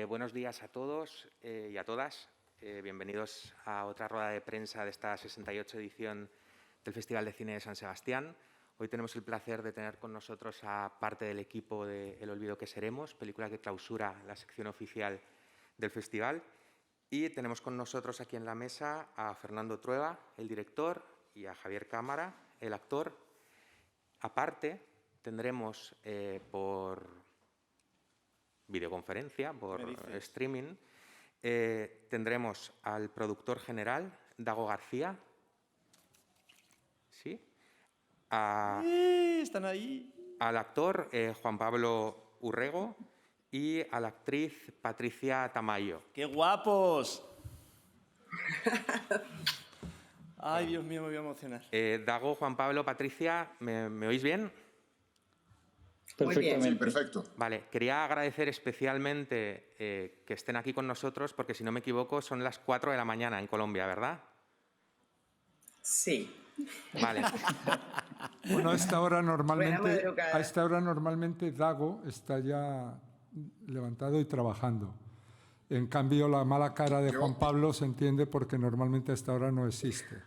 Buenos días a todos y a todas. Bienvenidos a otra rueda de prensa de esta 68 edición del Festival de Cine de San Sebastián. Hoy tenemos el placer de tener con nosotros a parte del equipo de El olvido que seremos, película que clausura la sección oficial del festival. Y tenemos con nosotros aquí en la mesa a Fernando Trueba, el director, y a Javier Cámara, el actor. Aparte, tendremos por videoconferencia, por streaming, tendremos al productor general, Dago García. ¿Sí? Están ahí. Al actor Juan Pablo Urrego y a la actriz Patricia Tamayo. ¡Qué guapos! Ay, Dios mío, me voy a emocionar. Dago, Juan Pablo, Patricia, ¿me oís bien? Perfectamente. Sí, perfecto. Vale, quería agradecer especialmente que estén aquí con nosotros porque, si no me equivoco, son las 4 de la mañana en Colombia, ¿verdad? Sí. Vale. Bueno, a esta hora normalmente Dago está ya levantado y trabajando. En cambio, la mala cara de Juan Pablo se entiende porque normalmente a esta hora no existe.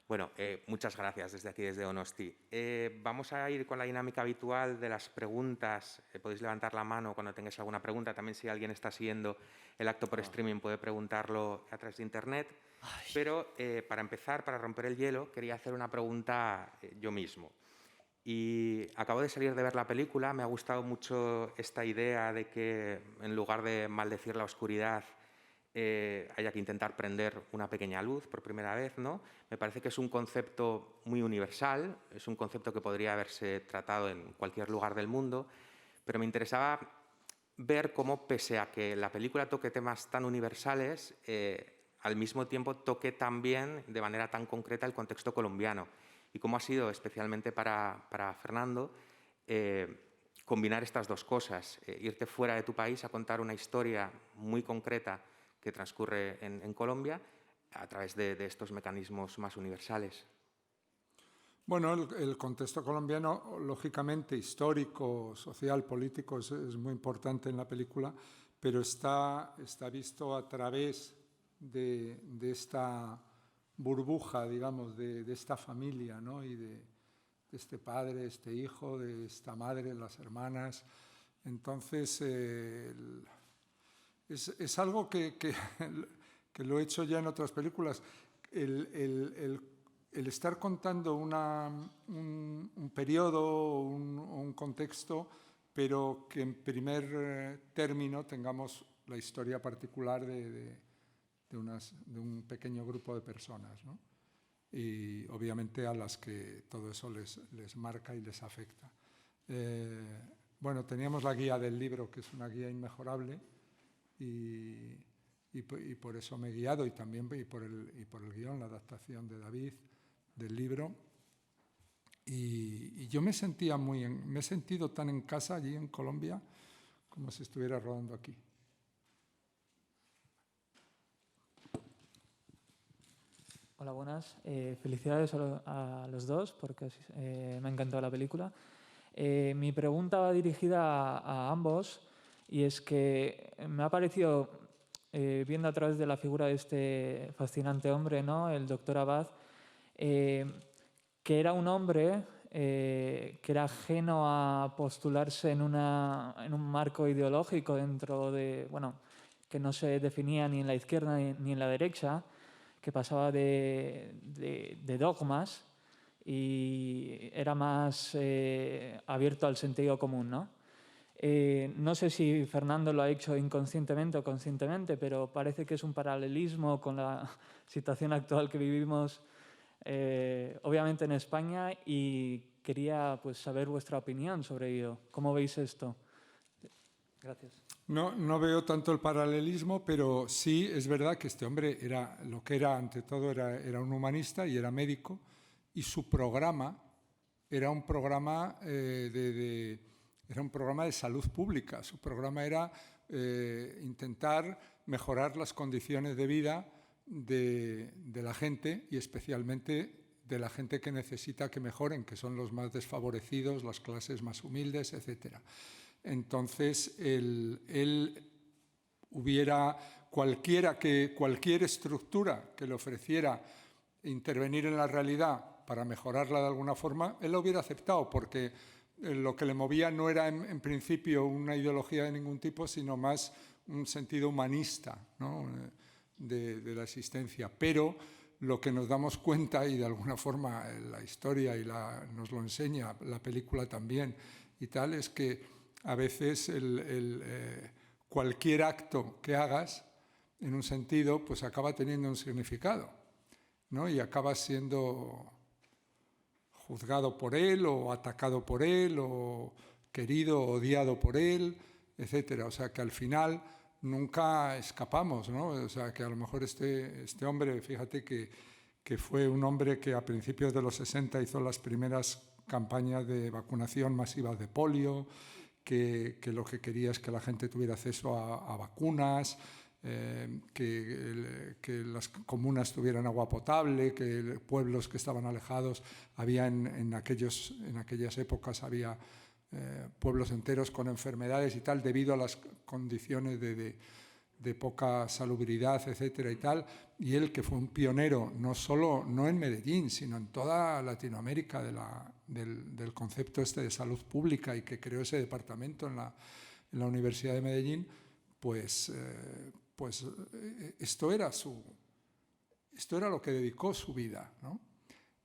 Bueno, muchas gracias desde aquí, desde Donosti. Vamos a ir con la dinámica habitual de las preguntas. Podéis levantar la mano cuando tengáis alguna pregunta. También, si alguien está siguiendo el acto por streaming, puede preguntarlo a través de Internet. Pero para empezar, para romper el hielo, quería hacer una pregunta yo mismo. Y acabo de salir de ver la película. Me ha gustado mucho esta idea de que, en lugar de maldecir la oscuridad, haya que intentar prender una pequeña luz por primera vez, ¿no? Me parece que es un concepto muy universal, es un concepto que podría haberse tratado en cualquier lugar del mundo, pero me interesaba ver cómo, pese a que la película toque temas tan universales, al mismo tiempo toque también de manera tan concreta el contexto colombiano, y cómo ha sido, especialmente para Fernando, combinar estas dos cosas, irte fuera de tu país a contar una historia muy concreta que transcurre en Colombia a través de estos mecanismos más universales. Bueno, el contexto colombiano, lógicamente, histórico, social, político, es muy importante en la película, pero está visto a través de esta burbuja, digamos, de esta familia, ¿no? Y de este padre, este hijo, de esta madre, las hermanas. Entonces, es algo que lo he hecho ya en otras películas. El estar contando un periodo, un contexto, pero que en primer término tengamos la historia particular de un pequeño grupo de personas, ¿no? Y obviamente a las que todo eso les marca y les afecta. Bueno, teníamos la guía del libro, que es una guía inmejorable, y por eso me he guiado, y también por el guión, la adaptación de David del libro. Y yo me he sentido tan en casa allí en Colombia como si estuviera rodando aquí. Hola, buenas. Felicidades a los dos porque me ha encantado la película. Mi pregunta va dirigida a ambos, y es que me ha parecido, viendo a través de la figura de este fascinante hombre, ¿no?, el doctor Abad, que era un hombre que era ajeno a postularse en un marco ideológico dentro de, bueno, que no se definía ni en la izquierda ni en la derecha, que pasaba de dogmas y era más abierto al sentido común, ¿no? No sé si Fernando lo ha hecho inconscientemente o conscientemente, pero parece que es un paralelismo con la situación actual que vivimos, obviamente en España, y quería, pues, saber vuestra opinión sobre ello. ¿Cómo veis esto? Gracias. No veo tanto el paralelismo, pero sí es verdad que este hombre era lo que era, ante todo, era un humanista y era médico, y su programa era un programa era un programa de salud pública. Su programa era intentar mejorar las condiciones de vida de la gente, y especialmente de la gente que necesita que mejoren, que son los más desfavorecidos, las clases más humildes, etcétera. Entonces, él hubiera cualquier estructura que le ofreciera intervenir en la realidad para mejorarla de alguna forma, él lo hubiera aceptado, porque lo que le movía no era en principio una ideología de ningún tipo, sino más un sentido humanista, ¿no?, de la existencia. Pero lo que nos damos cuenta, y de alguna forma la historia nos lo enseña, la película también y tal, es que a veces cualquier acto que hagas, en un sentido, pues acaba teniendo un significado, ¿no? Y acabas siendo juzgado por él, o atacado por él, o querido o odiado por él, etcétera. O sea que al final nunca escapamos, ¿no? O sea que a lo mejor este hombre, fíjate que fue un hombre que a principios de los 60 hizo las primeras campañas de vacunación masiva de polio, que lo que quería es que la gente tuviera acceso a vacunas, que las comunas tuvieran agua potable, que pueblos que estaban alejados, había en aquellas épocas había pueblos enteros con enfermedades y tal, debido a las condiciones de poca salubridad, etcétera y tal. Y él, que fue un pionero, no en Medellín, sino en toda Latinoamérica del concepto de salud pública, y que creó ese departamento en la Universidad de Medellín, pues esto era lo que dedicó su vida, ¿no?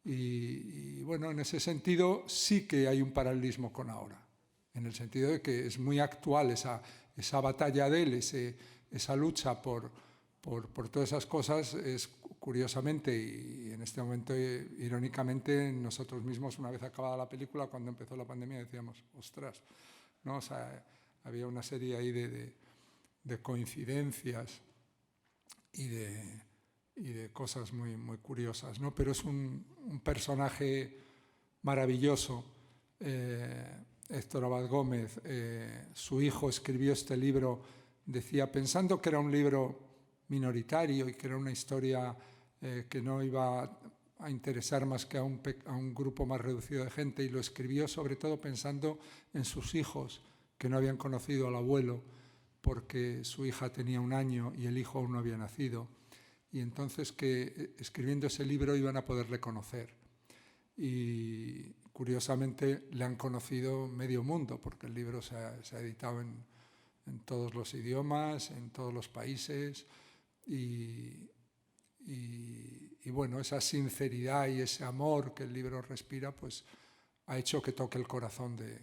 Y bueno, en ese sentido sí que hay un paralelismo con ahora, en el sentido de que es muy actual esa batalla de él, esa lucha por todas esas cosas. Es curiosamente, y en este momento irónicamente, nosotros mismos, una vez acabada la película, cuando empezó la pandemia, decíamos, ostras, ¿no? O sea, había una serie ahí de coincidencias y de cosas muy, muy curiosas, ¿no? Pero es un personaje maravilloso. Héctor Abad Gómez, su hijo, escribió este libro, decía, pensando que era un libro minoritario y que era una historia que no iba a interesar más que a un grupo más reducido de gente, y lo escribió sobre todo pensando en sus hijos, que no habían conocido al abuelo, porque su hija tenía 1 año y el hijo aún no había nacido, y entonces que escribiendo ese libro iban a poderle conocer. Y curiosamente le han conocido medio mundo, porque el libro se ha editado en todos los idiomas, en todos los países, y bueno, esa sinceridad y ese amor que el libro respira, pues ha hecho que toque el corazón de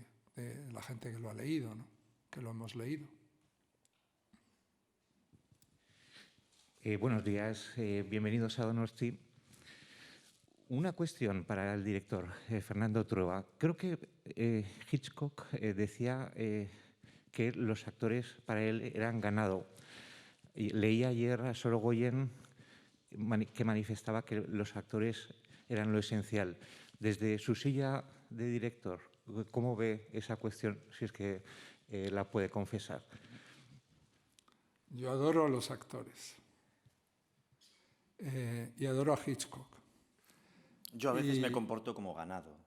la gente que lo ha leído, ¿no?, que lo hemos leído. Buenos días, bienvenidos a Donosti. Una cuestión para el director, Fernando Trueba. Creo que Hitchcock decía que los actores para él eran ganado. Leí ayer a Sorogoyen que manifestaba que los actores eran lo esencial. Desde su silla de director, ¿cómo ve esa cuestión, si es que la puede confesar? Yo adoro a los actores. Y adoro a Hitchcock. Yo a veces me comporto como ganado.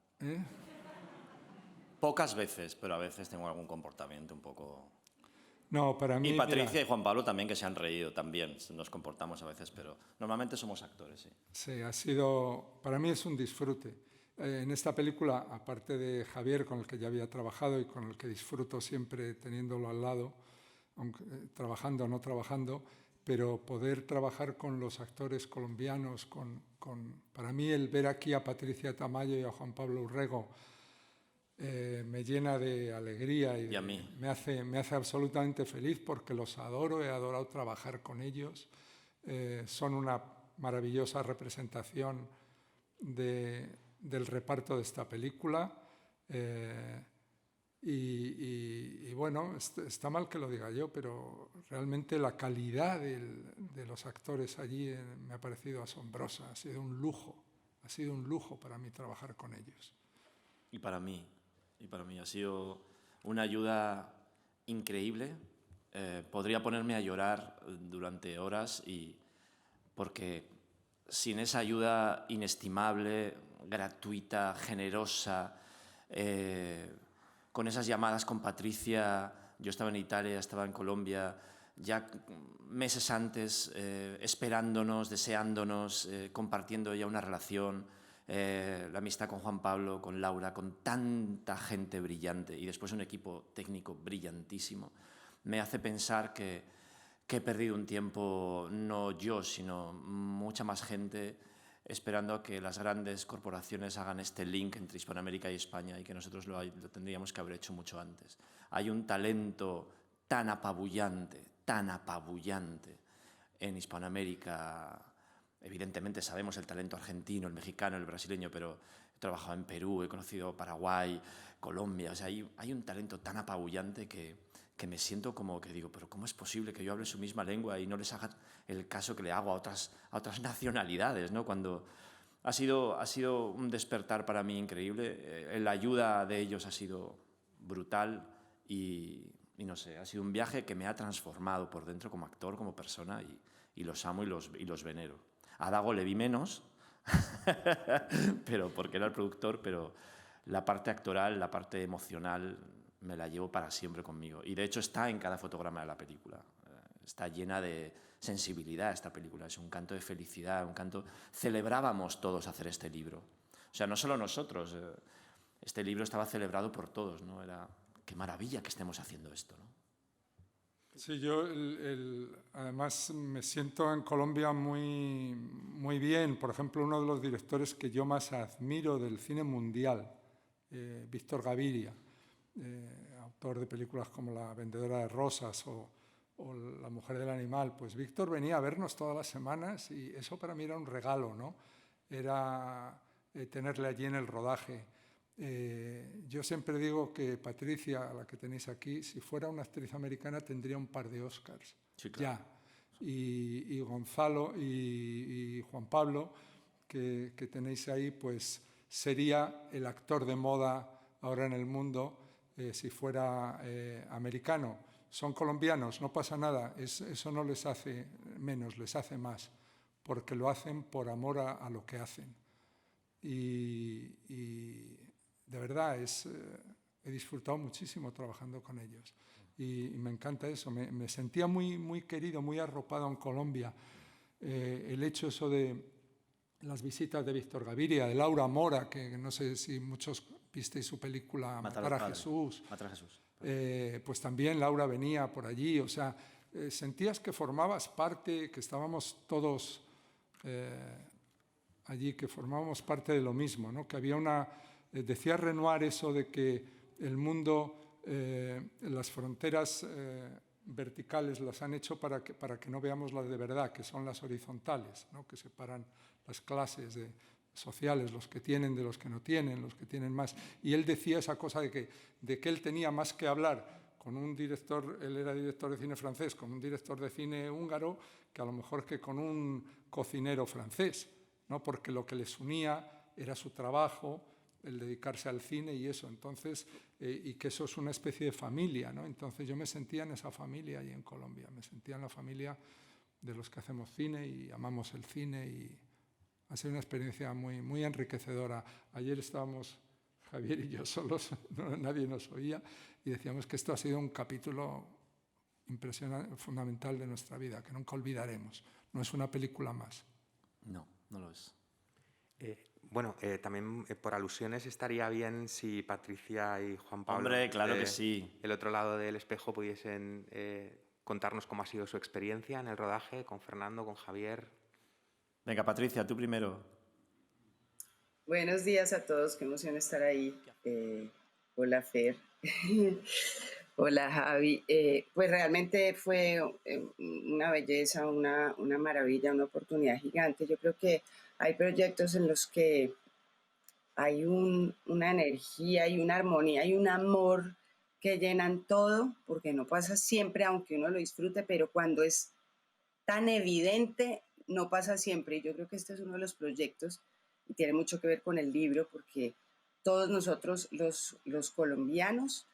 Pocas veces, pero a veces tengo algún comportamiento un poco... No, para mí... Y Patricia mira, y Juan Pablo también, que se han reído también. Nos comportamos a veces, pero normalmente somos actores, sí. Sí, para mí es un disfrute. En esta película, aparte de Javier, con el que ya había trabajado y con el que disfruto siempre teniéndolo al lado, aunque, trabajando o no trabajando, pero poder trabajar con los actores colombianos, para mí el ver aquí a Patricia Tamayo y a Juan Pablo Urrego me llena de alegría y a mí. me hace absolutamente feliz, porque los adoro, he adorado trabajar con ellos. Son una maravillosa representación del reparto de esta película. Y bueno, está mal que lo diga yo, pero realmente la calidad de los actores allí me ha parecido asombrosa. Ha sido un lujo para mí trabajar con ellos. Y para mí ha sido una ayuda increíble. Podría ponerme a llorar durante horas, porque sin esa ayuda inestimable, gratuita, generosa, con esas llamadas con Patricia. Yo estaba en Italia, estaba en Colombia, ya meses antes, esperándonos, deseándonos, compartiendo ya una relación, la amistad con Juan Pablo, con Laura, con tanta gente brillante y después un equipo técnico brillantísimo, me hace pensar que he perdido un tiempo, no yo, sino mucha más gente, esperando a que las grandes corporaciones hagan este link entre Hispanoamérica y España y que nosotros lo tendríamos que haber hecho mucho antes. Hay un talento tan apabullante en Hispanoamérica. Evidentemente sabemos el talento argentino, el mexicano, el brasileño, pero he trabajado en Perú, he conocido Paraguay, Colombia. O sea, hay un talento tan apabullante que me siento como que digo, pero ¿cómo es posible que yo hable su misma lengua y no les haga el caso que le hago a otras nacionalidades, ¿no? Cuando ha sido un despertar para mí increíble. La ayuda de ellos ha sido brutal y no sé, ha sido un viaje que me ha transformado por dentro como actor, como persona, y los amo y los venero. A Dago le vi menos, pero porque era el productor, pero la parte actoral, la parte emocional, me la llevo para siempre conmigo. Y de hecho está en cada fotograma de la película. Está llena de sensibilidad esta película. Es un canto de felicidad, un canto... Celebrábamos todos hacer este libro. O sea, no solo nosotros. Este libro estaba celebrado por todos, ¿no? Era... Qué maravilla que estemos haciendo esto, ¿no? Sí, yo además me siento en Colombia muy bien. Por ejemplo, uno de los directores que yo más admiro del cine mundial, Víctor Gaviria, autor de películas como La vendedora de rosas o La mujer del animal. Pues Víctor venía a vernos todas las semanas y eso para mí era un regalo, ¿no? Era tenerle allí en el rodaje. Yo siempre digo que Patricia, la que tenéis aquí, si fuera una actriz americana tendría un par de Oscars. Sí, claro. Ya. Y Gonzalo y Juan Pablo, que tenéis ahí, pues sería el actor de moda ahora en el mundo si fuera americano. Son colombianos, no pasa nada, eso no les hace menos, les hace más, porque lo hacen por amor a lo que hacen. Y de verdad, he disfrutado muchísimo trabajando con ellos. Y me encanta eso, me sentía muy querido, muy arropado en Colombia. El hecho eso de las visitas de Víctor Gaviria, de Laura Mora, que no sé si muchos visteis su película Matar a Jesús. Matar a Jesús. Pues también Laura venía por allí, o sea, sentías que formabas parte, que estábamos todos allí, que formábamos parte de lo mismo, ¿no? Que había una... decía Renoir eso de que el mundo, las fronteras verticales las han hecho para que no veamos las de verdad, que son las horizontales, ¿no? Que separan las clases sociales, los que tienen de los que no tienen, los que tienen más. Y él decía esa cosa de que él tenía más que hablar con un director, él era director de cine francés, con un director de cine húngaro, que a lo mejor que con un cocinero francés, ¿no? Porque lo que les unía era su trabajo, el dedicarse al cine y eso. Entonces, y que eso es una especie de familia, ¿no? Entonces yo me sentía en esa familia allí en Colombia, me sentía en la familia de los que hacemos cine y amamos el cine, y ha sido una experiencia muy enriquecedora. Ayer estábamos Javier y yo solos, nadie nos oía, y decíamos que esto ha sido un capítulo impresionante, fundamental de nuestra vida, que nunca olvidaremos. No es una película más. No, no lo es. Bueno, también por alusiones estaría bien si Patricia y Juan Pablo, Hombre, claro que sí, el otro lado del espejo, pudiesen contarnos cómo ha sido su experiencia en el rodaje con Fernando, con Javier. Venga, Patricia, tú primero. Buenos días a todos, qué emoción estar ahí. Hola, Fer. Hola, Javi. Pues realmente fue una belleza, una maravilla, una oportunidad gigante. Yo creo que hay proyectos en los que hay una energía y una armonía y un amor que llenan todo, porque no pasa siempre, aunque uno lo disfrute, pero cuando es tan evidente, no pasa siempre. Y yo creo que este es uno de los proyectos y tiene mucho que ver con el libro, porque todos nosotros, los colombianos,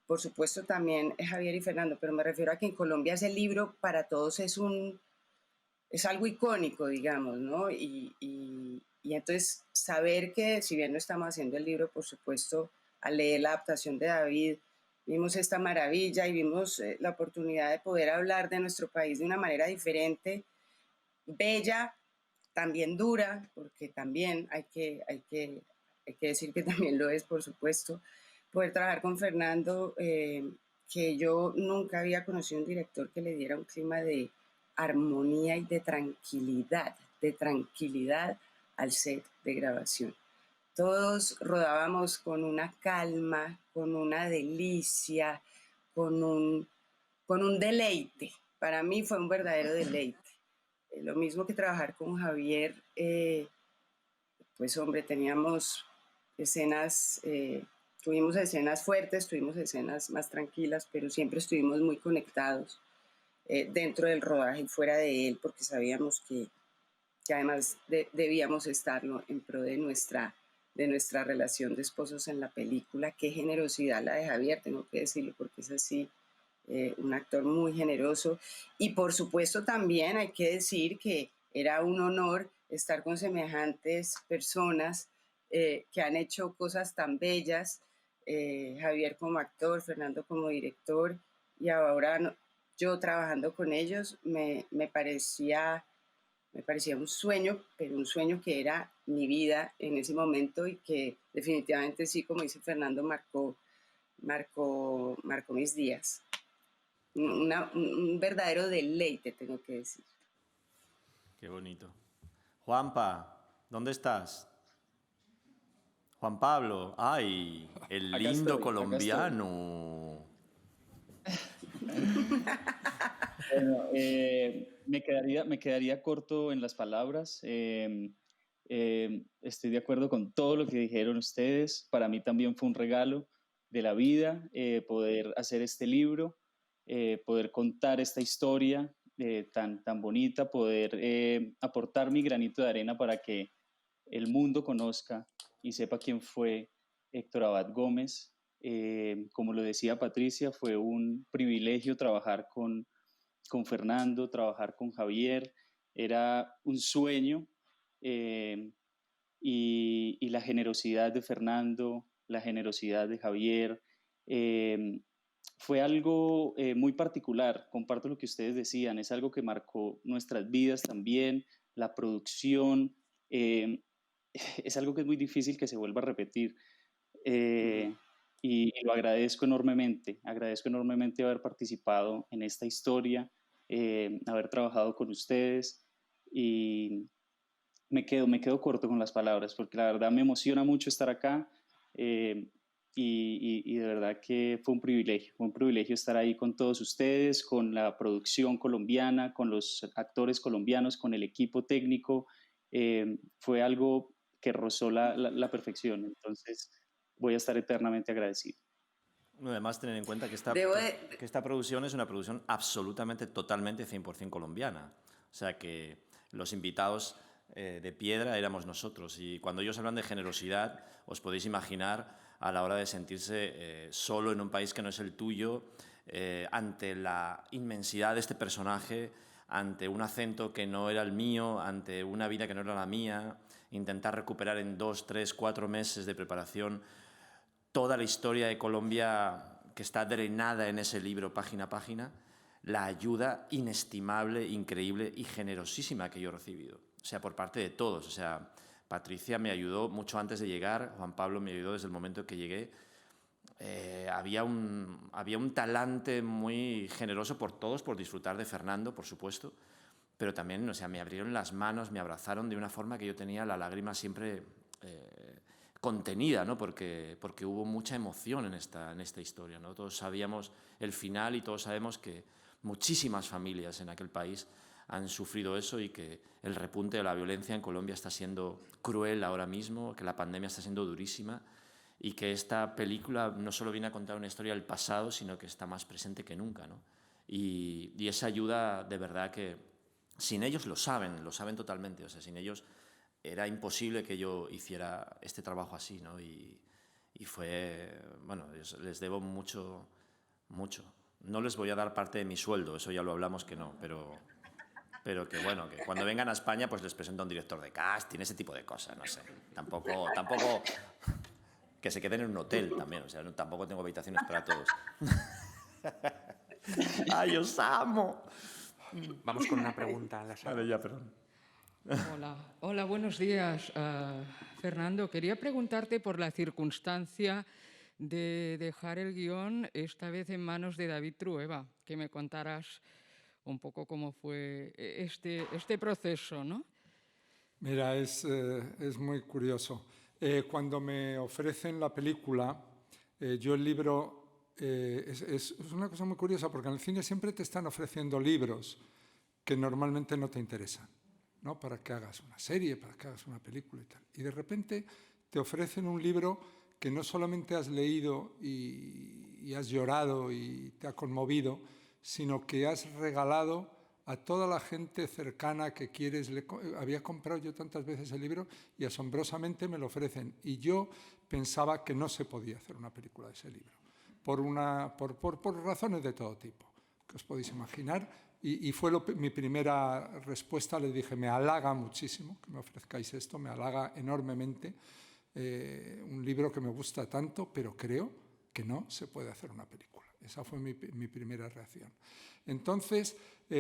por supuesto también Javier y Fernando, pero me refiero a que en Colombia ese libro para todos es algo icónico, digamos, ¿no? Y entonces saber que, si bien no estamos haciendo el libro, por supuesto, al leer la adaptación de David, vimos esta maravilla y vimos la oportunidad de poder hablar de nuestro país de una manera diferente, bella, también dura, porque también hay que decir que también lo es, por supuesto, poder trabajar con Fernando, que yo nunca había conocido un director que le diera un clima de armonía y de tranquilidad al set de grabación. Todos rodábamos con una calma, con una delicia, con un deleite. Para mí fue un verdadero deleite. Lo mismo que trabajar con Javier, pues hombre, teníamos escenas, tuvimos escenas fuertes, tuvimos escenas más tranquilas, pero siempre estuvimos muy conectados dentro del rodaje y fuera de él, porque sabíamos que además debíamos estarlo en pro de nuestra relación de esposos en la película. Qué generosidad la de Javier, tengo que decirlo, porque es así, un actor muy generoso. Y por supuesto también hay que decir que era un honor estar con semejantes personas que han hecho cosas tan bellas, Javier como actor, Fernando como director, y ahora yo trabajando con ellos me parecía un sueño, pero un sueño que era mi vida en ese momento y que definitivamente sí, como dice Fernando, marcó mis días. Un verdadero deleite, tengo que decir. Qué bonito. Juanpa, ¿dónde estás? Juan Pablo, ay, el Acá lindo estoy. colombiano. Bueno, me quedaría corto en las palabras. Estoy de acuerdo con todo lo que dijeron ustedes. Para mí también fue un regalo de la vida poder hacer este libro, poder contar esta historia tan bonita, poder aportar mi granito de arena para que el mundo conozca y sepa quién fue Héctor Abad Gómez. Como lo decía Patricia, fue un privilegio trabajar con Fernando, trabajar con Javier, era un sueño, y la generosidad de Fernando, la generosidad de Javier, fue algo muy particular. Comparto lo que ustedes decían, es algo que marcó nuestras vidas también, la producción, es algo que es muy difícil que se vuelva a repetir. Y lo agradezco enormemente haber participado en esta historia, haber trabajado con ustedes, y me quedo corto con las palabras porque la verdad me emociona mucho estar acá, y de verdad que fue un privilegio estar ahí con todos ustedes, con la producción colombiana, con los actores colombianos, con el equipo técnico. Fue algo que rozó la perfección, entonces voy a estar eternamente agradecido. Además, tener en cuenta que esta producción es una producción absolutamente, totalmente, 100% colombiana. O sea que los invitados de piedra éramos nosotros. Y cuando ellos hablan de generosidad, os podéis imaginar a la hora de sentirse solo en un país que no es el tuyo, ante la inmensidad de este personaje, ante un acento que no era el mío, ante una vida que no era la mía, intentar recuperar en 2, 3, 4 meses de preparación toda la historia de Colombia que está drenada en ese libro página a página, la ayuda inestimable, increíble y generosísima que yo he recibido. O sea, por parte de todos. O sea, Patricia me ayudó mucho antes de llegar, Juan Pablo me ayudó desde el momento que llegué. Había un talante muy generoso por todos, por disfrutar de Fernando, por supuesto, pero también, o sea, me abrieron las manos, me abrazaron de una forma que yo tenía la lágrima siempre contenida, ¿no? Porque hubo mucha emoción en esta historia, ¿no? Todos sabíamos el final y todos sabemos que muchísimas familias en aquel país han sufrido eso y que el repunte de la violencia en Colombia está siendo cruel ahora mismo, que la pandemia está siendo durísima y que esta película no solo viene a contar una historia del pasado, sino que está más presente que nunca, ¿no? Y esa ayuda, de verdad que sin ellos lo saben totalmente, o sea, sin ellos era imposible que yo hiciera este trabajo así, ¿no? Y fue, bueno, les debo mucho, mucho. No les voy a dar parte de mi sueldo, eso ya lo hablamos que no, pero que bueno, que cuando vengan a España pues les presento a un director de casting, ese tipo de cosas, no sé. Tampoco Que se queden en un hotel también, o sea, tampoco tengo habitaciones para todos. ¡Ay, os amo! Vamos con una pregunta en la sala. Vale, ya, perdón. Hola, buenos días, Fernando. Quería preguntarte por la circunstancia de dejar el guión, esta vez en manos de David Trueba, que me contaras un poco cómo fue este proceso, ¿no? Mira, es muy curioso. Cuando me ofrecen la película, yo el libro... es una cosa muy curiosa porque en el cine siempre te están ofreciendo libros que normalmente no te interesan, ¿no? Para que hagas una serie, para que hagas una película y tal. Y de repente te ofrecen un libro que no solamente has leído y has llorado y te ha conmovido, sino que has regalado a toda la gente cercana que quieres. Había comprado yo tantas veces el libro y asombrosamente me lo ofrecen. Y yo pensaba que no se podía hacer una película de ese libro, por razones de todo tipo, que os podéis imaginar. Y fue mi primera respuesta. Le dije, me halaga muchísimo que me ofrezcáis esto, me halaga enormemente. Un libro que me gusta tanto, pero creo que no se puede hacer una película. Esa fue mi primera reacción. Entonces,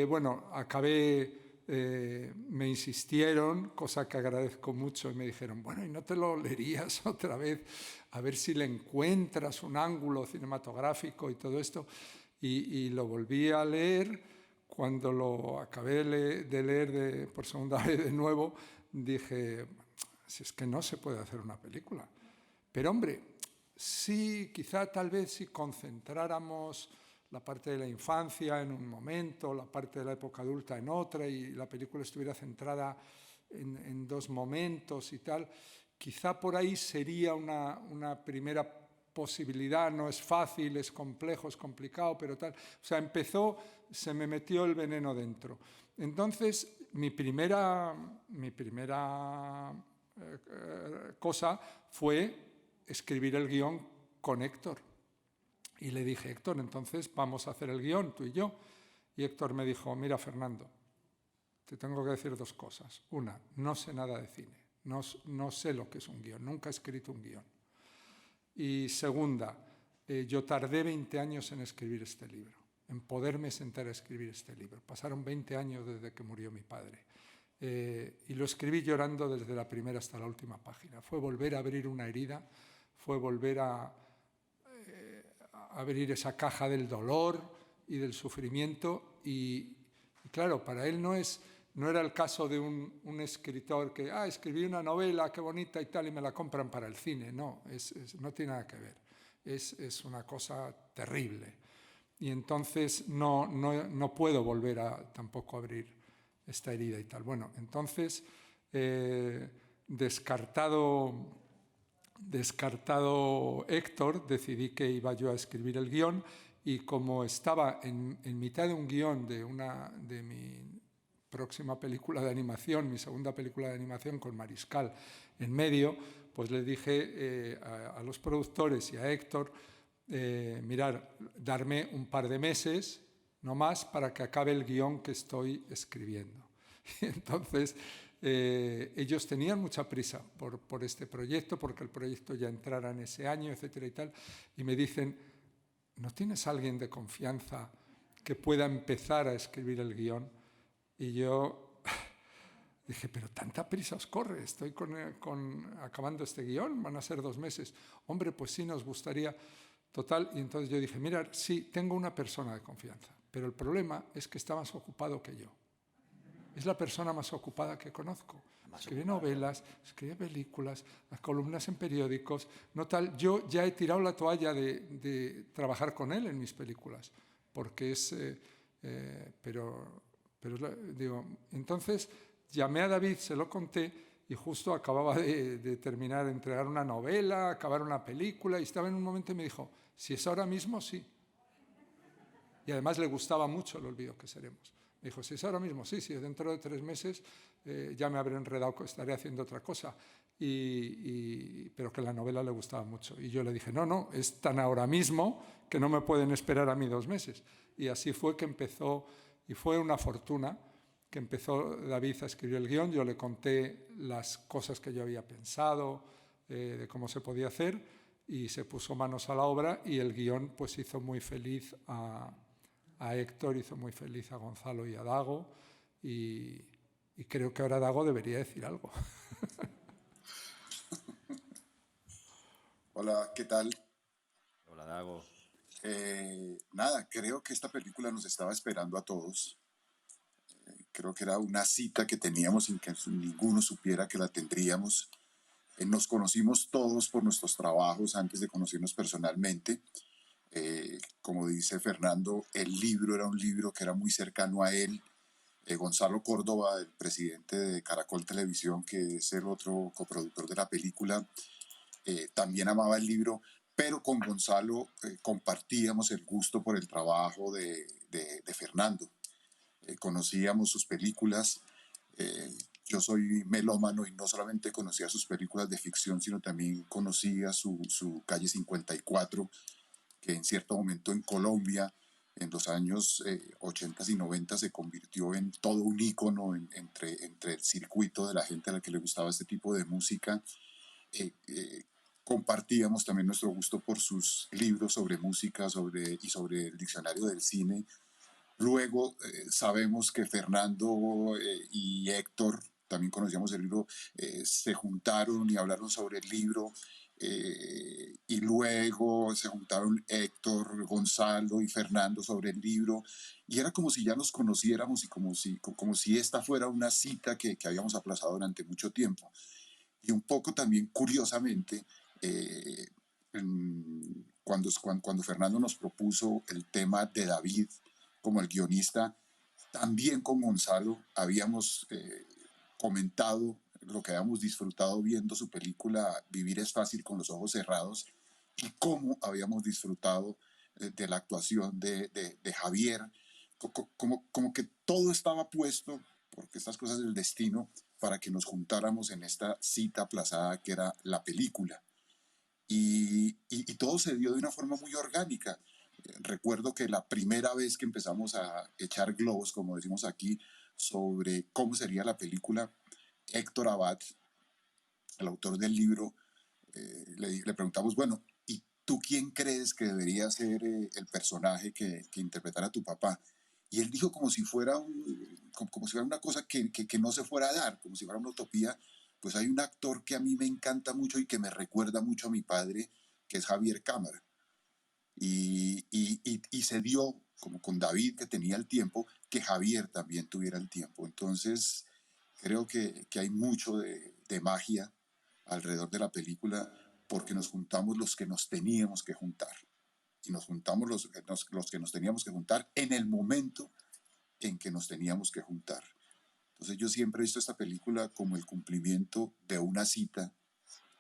bueno, acabé, me insistieron, cosa que agradezco mucho, y me dijeron, bueno, ¿y no te lo leerías otra vez? A ver si le encuentras un ángulo cinematográfico y todo esto. Y lo volví a leer. Cuando lo acabé de leer por segunda vez de nuevo, dije, si es que no se puede hacer una película. Pero hombre, sí, quizá tal vez si concentráramos la parte de la infancia en un momento, la parte de la época adulta en otra, y la película estuviera centrada en dos momentos y tal, quizá por ahí sería una primera posibilidad. No es fácil, es complejo, es complicado, pero tal. O sea, se me metió el veneno dentro. Entonces, mi primera cosa fue escribir el guión con Héctor. Y le dije, Héctor, entonces vamos a hacer el guión, tú y yo. Y Héctor me dijo, mira, Fernando, te tengo que decir dos cosas. Una, no sé nada de cine, no sé lo que es un guión, nunca he escrito un guión. Y segunda, yo tardé 20 años en escribir este libro, en poderme sentar a escribir este libro. Pasaron 20 años desde que murió mi padre. Y lo escribí llorando desde la primera hasta la última página. Fue volver a abrir una herida, fue volver a abrir esa caja del dolor y del sufrimiento. Y claro, para él no era el caso de un escritor que escribí una novela, qué bonita y tal, y me la compran para el cine. No, no tiene nada que ver. Es una cosa terrible. Y entonces no puedo volver tampoco a abrir esta herida y tal. Bueno, entonces, descartado Héctor, decidí que iba yo a escribir el guión, y como estaba en mitad de un guión de mi próxima película de animación, mi segunda película de animación con Mariscal en medio, pues le dije a los productores y a Héctor, mirar, darme un par de meses, no más, para que acabe el guión que estoy escribiendo. Y entonces, ellos tenían mucha prisa por este proyecto, porque el proyecto ya entrara en ese año, etcétera y tal, y me dicen, ¿no tienes alguien de confianza que pueda empezar a escribir el guión? Y yo dije, pero tanta prisa os corre, estoy acabando este guión, van a ser 2 meses. Hombre, pues sí, nos gustaría. Total, y entonces yo dije, mira, sí, tengo una persona de confianza, pero el problema es que está más ocupado que yo. Es la persona más ocupada que conozco. Escribe novelas, escribe películas, las columnas en periódicos, no tal. Yo ya he tirado la toalla de trabajar con él en mis películas, porque pero digo, entonces llamé a David, se lo conté, y justo acababa de terminar de entregar una novela, acabar una película, y estaba en un momento y me dijo, si es ahora mismo, sí. Y además le gustaba mucho El olvido que seremos. Me dijo, si es ahora mismo, sí, dentro de 3 meses ya me habré enredado, estaré haciendo otra cosa. Pero que la novela le gustaba mucho. Y yo le dije, no, es tan ahora mismo que no me pueden esperar a mí 2 meses. Y así fue que empezó, y fue una fortuna, que empezó David a escribir el guión. Yo le conté las cosas que yo había pensado, de cómo se podía hacer. y se puso manos a la obra, y el guión pues hizo muy feliz a Héctor, hizo muy feliz a Gonzalo y a Dago, y creo que ahora Dago debería decir algo. Hola, ¿qué tal? Hola, Dago. Nada, creo que esta película nos estaba esperando a todos. Creo que era una cita que teníamos sin que ninguno supiera que la tendríamos. Nos conocimos todos por nuestros trabajos antes de conocernos personalmente. Como dice Fernando, el libro era un libro que era muy cercano a él. Gonzalo Córdoba, el presidente de Caracol Televisión, que es el otro coproductor de la película, también amaba el libro, pero con Gonzalo compartíamos el gusto por el trabajo de Fernando. Conocíamos sus películas. Yo soy melómano y no solamente conocía sus películas de ficción, sino también conocía su Calle 54, que en cierto momento en Colombia, en los años 80 y 90, se convirtió en todo un ícono entre el circuito de la gente a la que le gustaba este tipo de música. Compartíamos también nuestro gusto por sus libros sobre música y sobre el diccionario del cine. Luego sabemos que Fernando y Héctor, también conocíamos el libro, se juntaron y hablaron sobre el libro, y luego se juntaron Héctor, Gonzalo y Fernando sobre el libro, y era como si ya nos conociéramos y como si esta fuera una cita que habíamos aplazado durante mucho tiempo. Y un poco también curiosamente, cuando Fernando nos propuso el tema de David como el guionista, también con Gonzalo habíamos comentado lo que habíamos disfrutado viendo su película Vivir es fácil con los ojos cerrados, y cómo habíamos disfrutado de la actuación de Javier, como que todo estaba puesto, porque estas cosas del destino, para que nos juntáramos en esta cita aplazada que era la película. Y todo se dio de una forma muy orgánica. Recuerdo que la primera vez que empezamos a echar globos, como decimos aquí, sobre cómo sería la película, Héctor Abad, el autor del libro, le preguntamos, bueno, ¿y tú quién crees que debería ser el personaje que interpretara a tu papá? Y él dijo como si fuera una cosa que no se fuera a dar, como si fuera una utopía. Pues hay un actor que a mí me encanta mucho y que me recuerda mucho a mi padre, que es Javier Cámara. Y se dio, como con David, que tenía el tiempo, que Javier también tuviera el tiempo. Entonces, creo que hay mucho de magia alrededor de la película, porque nos juntamos los que nos teníamos que juntar. Y nos juntamos los que nos teníamos que juntar en el momento en que nos teníamos que juntar. Entonces yo siempre he visto esta película como el cumplimiento de una cita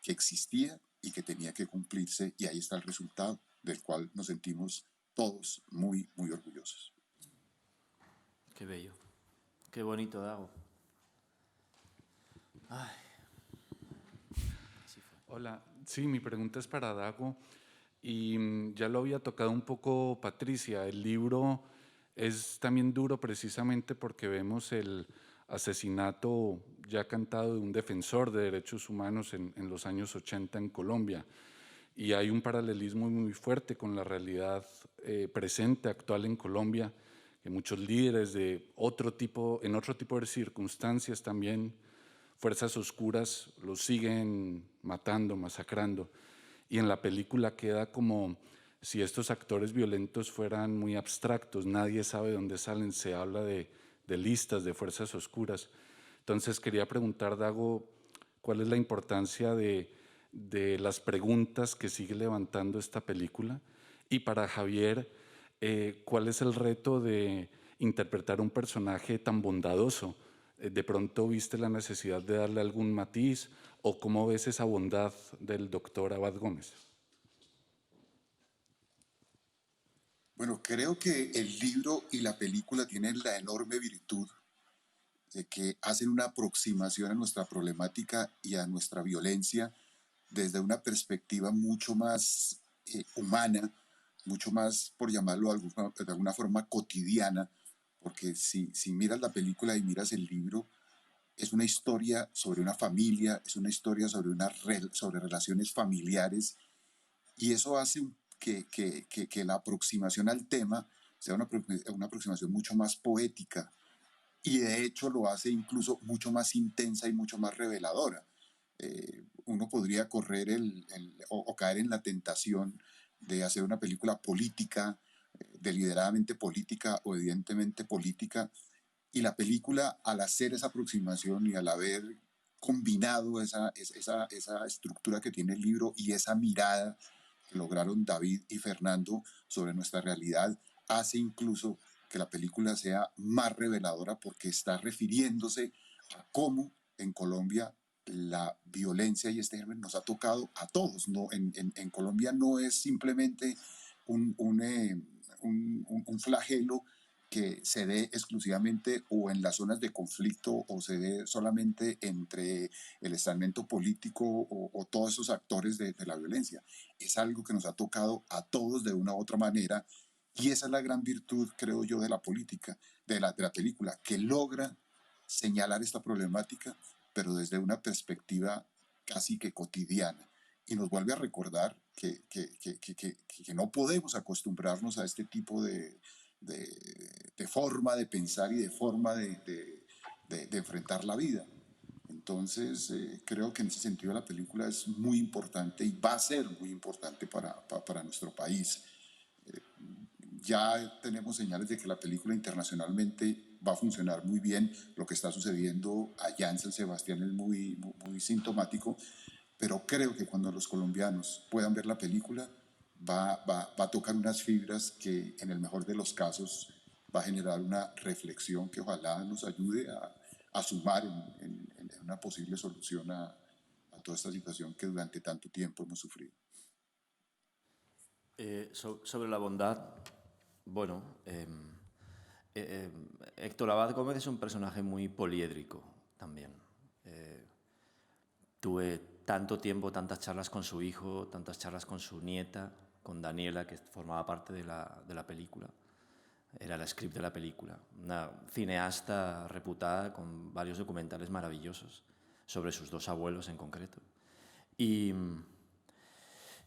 que existía y que tenía que cumplirse, y ahí está el resultado, del cual nos sentimos todos muy, muy orgullosos. Qué bello. Qué bonito, Dago. Ay. Hola, sí, mi pregunta es para Dago, y ya lo había tocado un poco Patricia. El libro es también duro precisamente porque vemos el asesinato ya cantado de un defensor de derechos humanos en los años 80 en Colombia, y hay un paralelismo muy fuerte con la realidad presente, actual en Colombia, que muchos líderes en otro tipo de circunstancias también, fuerzas oscuras, los siguen matando, masacrando. Y en la película queda como si estos actores violentos fueran muy abstractos, nadie sabe dónde salen, se habla de listas, de fuerzas oscuras. Entonces quería preguntar, Dago, ¿cuál es la importancia de las preguntas que sigue levantando esta película? Y para Javier, ¿cuál es el reto de interpretar un personaje tan bondadoso? ¿De pronto viste la necesidad de darle algún matiz, o cómo ves esa bondad del doctor Abad Gómez? Bueno, creo que el libro y la película tienen la enorme virtud de que hacen una aproximación a nuestra problemática y a nuestra violencia desde una perspectiva mucho más humana, mucho más, por llamarlo de alguna forma, cotidiana, porque si miras la película y miras el libro, es una historia sobre una familia, es una historia sobre relaciones familiares, Y eso hace que la aproximación al tema sea una aproximación mucho más poética, y de hecho lo hace incluso mucho más intensa y mucho más reveladora. Uno podría correr o caer en la tentación de hacer una película política, deliberadamente política o evidentemente política, y la película, al hacer esa aproximación y al haber combinado esa estructura que tiene el libro y esa mirada que lograron David y Fernando sobre nuestra realidad, hace incluso que la película sea más reveladora, porque está refiriéndose a cómo en Colombia la violencia y este germen nos ha tocado a todos. ¿No? En Colombia no es simplemente un flagelo que se dé exclusivamente o en las zonas de conflicto, o se dé solamente entre el estamento político o todos esos actores de la violencia. Es algo que nos ha tocado a todos de una u otra manera, y esa es la gran virtud, creo yo, de la política, de la película, que logra señalar esta problemática, pero desde una perspectiva casi que cotidiana. Y nos vuelve a recordar que no podemos acostumbrarnos a este tipo de forma de pensar y de forma de enfrentar la vida. Entonces, creo que en ese sentido la película es muy importante y va a ser muy importante para nuestro país. Ya tenemos señales de que la película internacionalmente va a funcionar muy bien. Lo que está sucediendo allá en San Sebastián es muy sintomático, pero creo que cuando los colombianos puedan ver la película, va a tocar unas fibras que en el mejor de los casos va a generar una reflexión que ojalá nos ayude a sumar en una posible solución a toda esta situación que durante tanto tiempo hemos sufrido. Sobre la bondad, bueno, Héctor Abad Gómez es un personaje muy poliédrico también. Tuve tanto tiempo, tantas charlas con su hijo, tantas charlas con su nieta, con Daniela, que formaba parte de la película. Era la script de la película. Una cineasta reputada con varios documentales maravillosos sobre sus dos abuelos en concreto. Y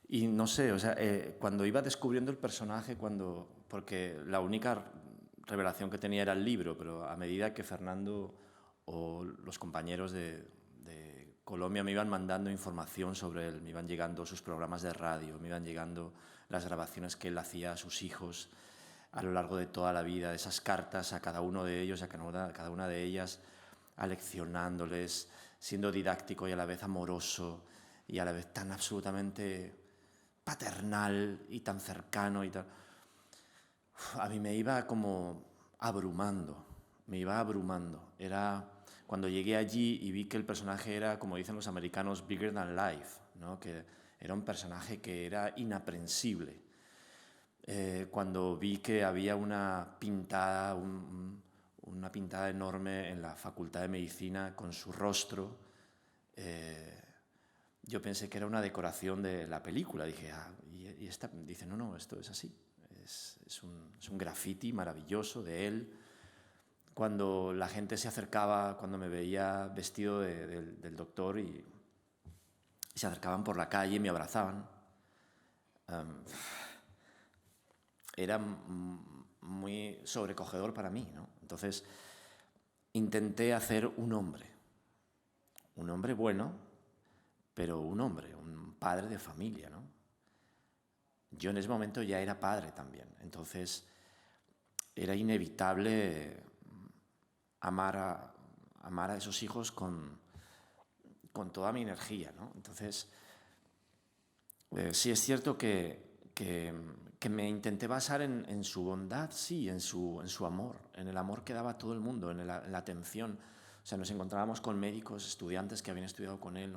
no sé, o sea, cuando iba descubriendo el personaje, porque la única revelación que tenía era el libro, pero a medida que Fernando o los compañeros de Colombia me iban mandando información sobre él, me iban llegando sus programas de radio, me iban llegando las grabaciones que él hacía a sus hijos a lo largo de toda la vida, esas cartas a cada uno de ellos, a cada una de ellas, aleccionándoles, siendo didáctico y a la vez amoroso y a la vez tan absolutamente paternal y tan cercano y tal. A mí me iba como abrumando, Era cuando llegué allí y vi que el personaje era, como dicen los americanos, bigger than life, ¿no? Que era un personaje que era inaprensible. Cuando vi que había una pintada enorme en la Facultad de Medicina con su rostro, yo pensé que era una decoración de la película. Dije, y esta dice, no, esto es así. Es un graffiti maravilloso de él. Cuando la gente se acercaba, cuando me veía vestido del doctor y se acercaban por la calle y me abrazaban, era muy sobrecogedor para mí, ¿no? Entonces intenté hacer un hombre bueno, pero un padre de familia, ¿no? Yo en ese momento ya era padre también, entonces era inevitable amar a esos hijos con toda mi energía, ¿no? Entonces, sí es cierto que me intenté basar en su bondad, sí, en su amor, en el amor que daba a todo el mundo, en la atención. O sea, nos encontrábamos con médicos, estudiantes que habían estudiado con él,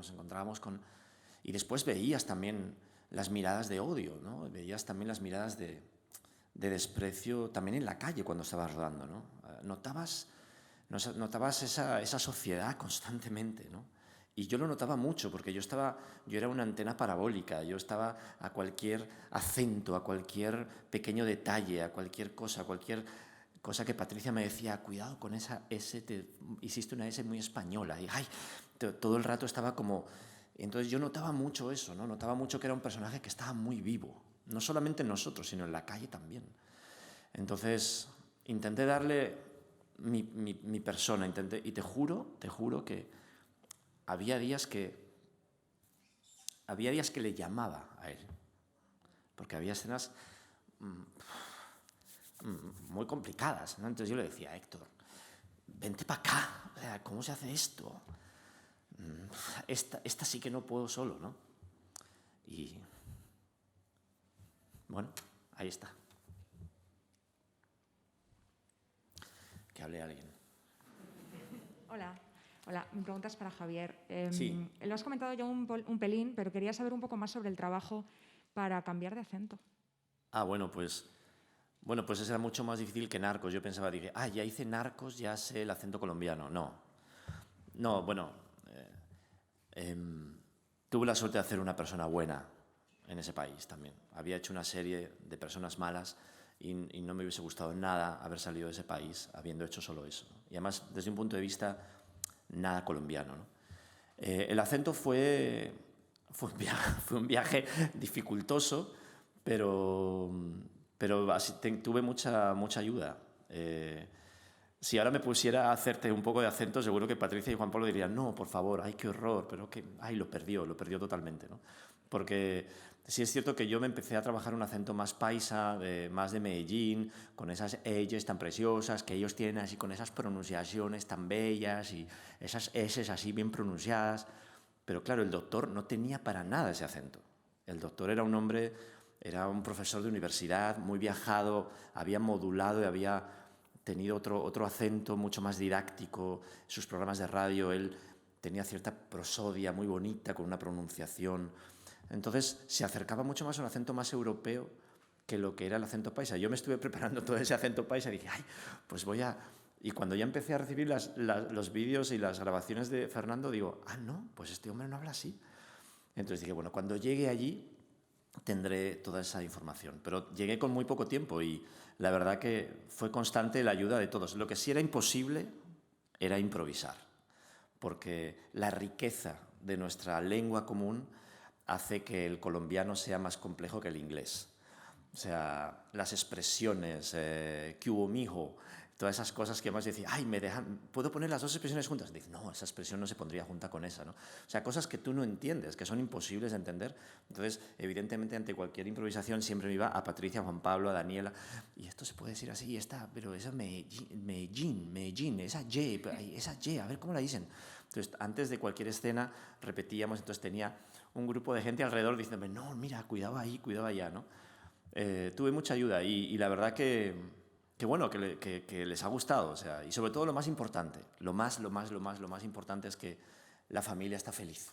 y después veías también las miradas de odio, ¿no? Veías también las miradas de desprecio también en la calle cuando estabas rodando, ¿no? Notabas esa sociedad constantemente, ¿no? Y yo lo notaba mucho porque yo era una antena parabólica, yo estaba a cualquier acento, a cualquier pequeño detalle, a cualquier cosa que Patricia me decía, cuidado con esa S, hiciste una S muy española. Y todo el rato estaba como Y entonces yo notaba mucho eso, ¿no? Notaba mucho que era un personaje que estaba muy vivo, no solamente en nosotros, sino en la calle también. Entonces intenté darle mi persona, y te juro que había días que le llamaba a él, porque había escenas muy complicadas, ¿no? Entonces yo le decía, Héctor, vente para acá, o sea, ¿cómo se hace esto? Esta sí que no puedo solo, ¿no? Y bueno, ahí está. Que hable alguien. Hola, mi pregunta es para Javier. Sí. Lo has comentado ya un pelín, pero quería saber un poco más sobre el trabajo para cambiar de acento. Bueno, pues eso era mucho más difícil que Narcos. Yo pensaba, dije, ya hice Narcos, ya sé el acento colombiano. No, bueno, tuve la suerte de hacer una persona buena en ese país también. Había hecho una serie de personas malas y no me hubiese gustado nada haber salido de ese país habiendo hecho solo eso. Y además, desde un punto de vista nada colombiano, ¿no? El acento fue un viaje dificultoso, pero tuve mucha ayuda. Si ahora me pusiera a hacerte un poco de acento, seguro que Patricia y Juan Pablo dirían, no, por favor, ay, qué horror, pero lo perdió totalmente, ¿no? Porque sí es cierto que yo me empecé a trabajar un acento más paisa, más de Medellín, con esas eyes tan preciosas que ellos tienen, así con esas pronunciaciones tan bellas y esas eses así bien pronunciadas. Pero claro, el doctor no tenía para nada ese acento. El doctor era un hombre, era un profesor de universidad, muy viajado, había modulado y había tenido otro acento mucho más didáctico. Sus programas de radio, él tenía cierta prosodia muy bonita, con una pronunciación. Entonces se acercaba mucho más a un acento más europeo que lo que era el acento paisa. Yo me estuve preparando todo ese acento paisa y dije, pues voy a... Y cuando ya empecé a recibir los vídeos y las grabaciones de Fernando, digo, no, pues este hombre no habla así. Entonces dije, bueno, cuando llegue allí tendré toda esa información. Pero llegué con muy poco tiempo y la verdad que fue constante la ayuda de todos. Lo que sí era imposible era improvisar, porque la riqueza de nuestra lengua común hace que el colombiano sea más complejo que el inglés. O sea, las expresiones, ¿qué hubo, mijo? Todas esas cosas que además decía, ¿puedo poner las dos expresiones juntas? Dice, no, esa expresión no se pondría junta con esa, ¿no? O sea, cosas que tú no entiendes, que son imposibles de entender. Entonces, evidentemente, ante cualquier improvisación siempre me iba a Patricia, a Juan Pablo, a Daniela, y esto se puede decir así, pero esa Medellín, esa Y, a ver cómo la dicen. Entonces, antes de cualquier escena repetíamos, entonces tenía un grupo de gente alrededor diciéndome, no, mira, cuidado ahí, cuidado allá, ¿no? Tuve mucha ayuda y la verdad que bueno, que les ha gustado, o sea, y sobre todo lo más importante, lo más importante es que la familia está feliz.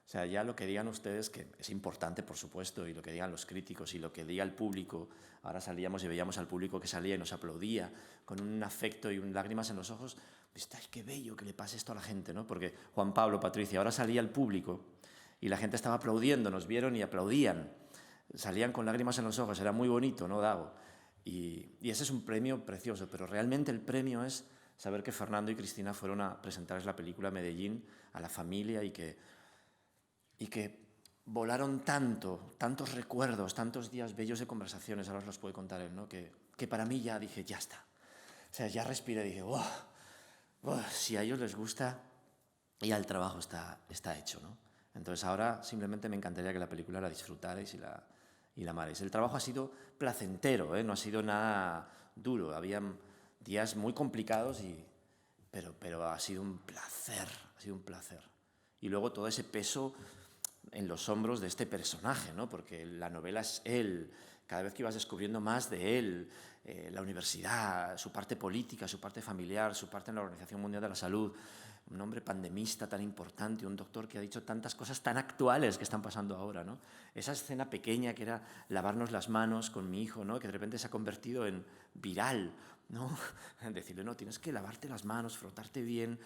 O sea, ya lo que digan ustedes, que es importante, por supuesto, y lo que digan los críticos y lo que diga el público, ahora salíamos y veíamos al público que salía y nos aplaudía con un afecto y lágrimas en los ojos, viste, ay, qué bello que le pase esto a la gente, ¿no? Porque Juan Pablo, Patricia, ahora salía el público y la gente estaba aplaudiendo, nos vieron y aplaudían, salían con lágrimas en los ojos, era muy bonito, ¿no, Dago? Y ese es un premio precioso, pero realmente el premio es saber que Fernando y Cristina fueron a presentarles la película a Medellín, a la familia, y que volaron tantos recuerdos, tantos días bellos de conversaciones, ahora os los puedo contar él, ¿no? Que para mí ya dije, ya está. O sea, ya respiré y dije, si a ellos les gusta, ya el trabajo está hecho, ¿no? Entonces ahora simplemente me encantaría que la película la disfrutarais y la amarais. El trabajo ha sido placentero, no ha sido nada duro. Habían días muy complicados, pero ha sido un placer, Y luego todo ese peso en los hombros de este personaje, ¿no? Porque la novela es él, cada vez que ibas descubriendo más de él, la universidad, su parte política, su parte familiar, su parte en la Organización Mundial de la Salud, un hombre pandemista tan importante, un doctor que ha dicho tantas cosas tan actuales que están pasando ahora, ¿no? Esa escena pequeña que era lavarnos las manos con mi hijo, ¿no? Que de repente se ha convertido en viral, ¿no? Decirle, no, tienes que lavarte las manos, frotarte bien.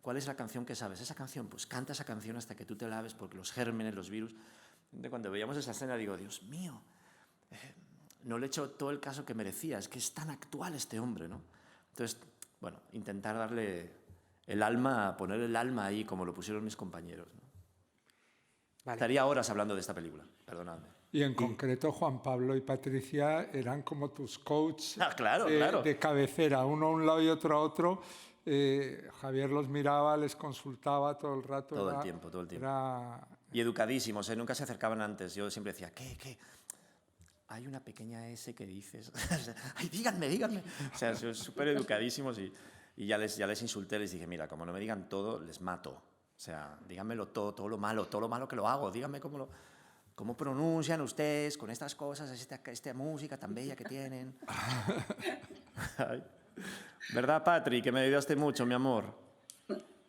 ¿Cuál es la canción que sabes? Esa canción, pues canta esa canción hasta que tú te laves, porque los gérmenes, los virus... Cuando veíamos esa escena digo, Dios mío, no le he hecho todo el caso que merecía, es que es tan actual este hombre, ¿no? Entonces, bueno, intentar darle el alma, poner el alma ahí como lo pusieron mis compañeros, ¿no? Vale. Estaría horas hablando de esta película, perdonadme. Y en concreto Juan Pablo y Patricia eran como tus coaches claro. de cabecera, uno a un lado y otro a otro. Javier los miraba, les consultaba todo el rato. Todo el tiempo. Era... Y educadísimos, nunca se acercaban antes. Yo siempre decía, ¿qué? Hay una pequeña S que dices. ¡Ay, díganme! O sea, súper educadísimos y ya les insulté, les dije, mira, como no me digan todo, les mato. O sea, díganmelo todo lo malo que lo hago. Díganme cómo pronuncian ustedes con estas cosas, esta música tan bella que tienen. ¿Verdad, Patri? Que me ayudaste mucho, mi amor.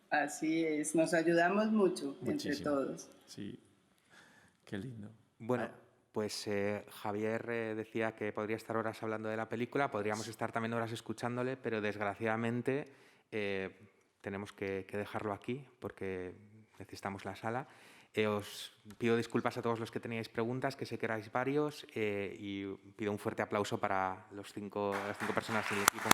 Así es, nos ayudamos mucho entre Muchísimo. todos. Sí, qué lindo. Bueno, pues Javier decía que podría estar horas hablando de la película, podríamos estar también horas escuchándole, pero desgraciadamente tenemos que dejarlo aquí porque necesitamos la sala. Os pido disculpas a todos los que teníais preguntas, que sé que erais varios, y pido un fuerte aplauso para las cinco personas del equipo.